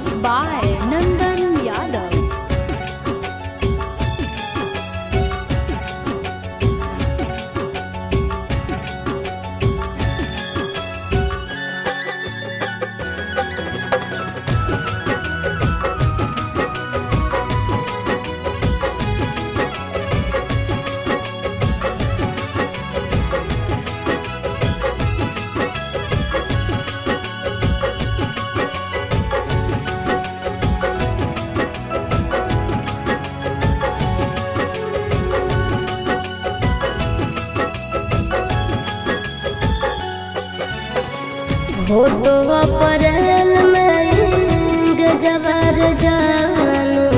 Mixed by Nandan Yadav. हो तो अप्रैल में गजबर जानू,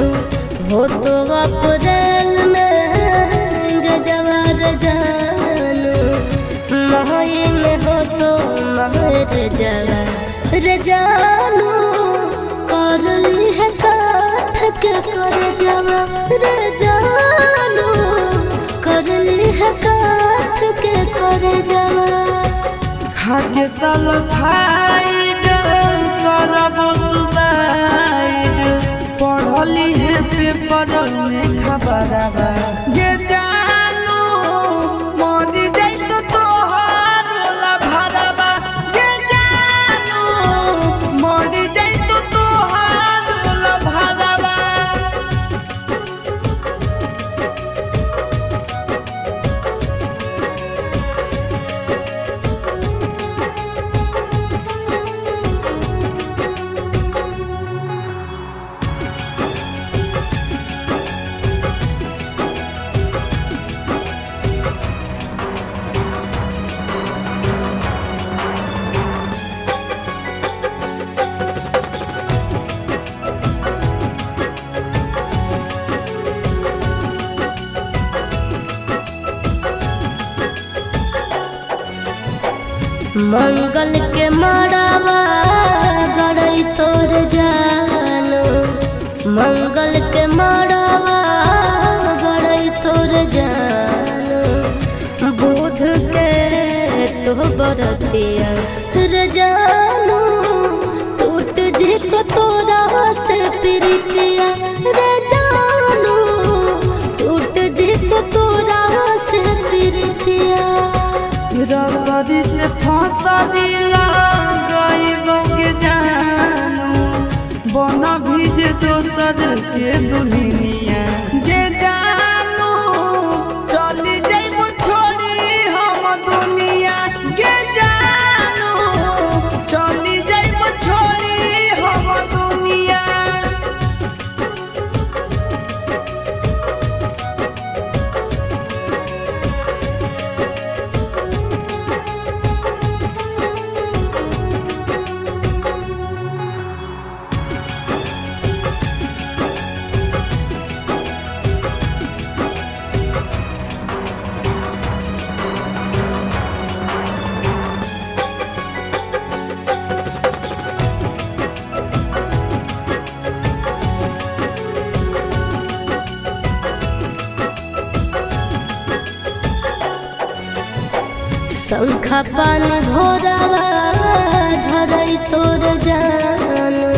हो तो अप्रैल में गजबर जानू, मई में हो तो महर जवर जानू, कर ली है काठ के कर जवर जानू, कर ली है काठ के कर जवर। खाके सल्फाइड करब सुसाइड, पढ़ली है पेपर में खबरवा ये जानू, मरी जाई तो तोहार भरवा ये जानू, मरी जाई तो तोहार भरवा। मंगल के मड़ावा गड़ई तोर जानू, मंगल के मड़ावा गड़ई तोर जानू, बुध के तो बरतिया रे जानू, टूट जी तो तोरा से प्रीतिया रे जानू, टूट जी तो तोरा से प्रीतिया। रसरी से फसरी लगाइबो के जानू, बन भीज दोसर के दुनिया के जानू, चली जाइबो छोड़ी हम दुनिया के जानू, चली जाइबो छोड़ी हम दुनिया। शंखा पान भोरावा धरई तोर जानू,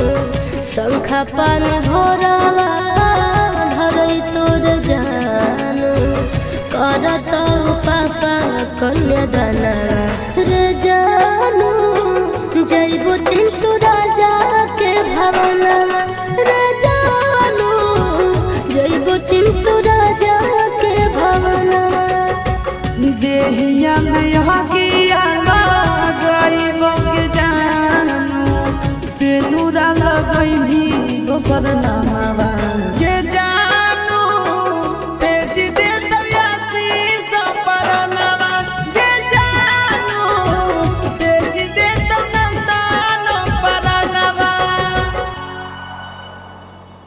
शंखा पान भोरावा धरई तोर जानू, करत पापा कन्यादाना रे जानू, जइबो चिंटू राजा के भवनवा रे जानू, जइबो चिंटू राजा के भवनवा। देहिया में हकिया लगाइबो के जानू, से नूरा लगैभी दोसर नामवा।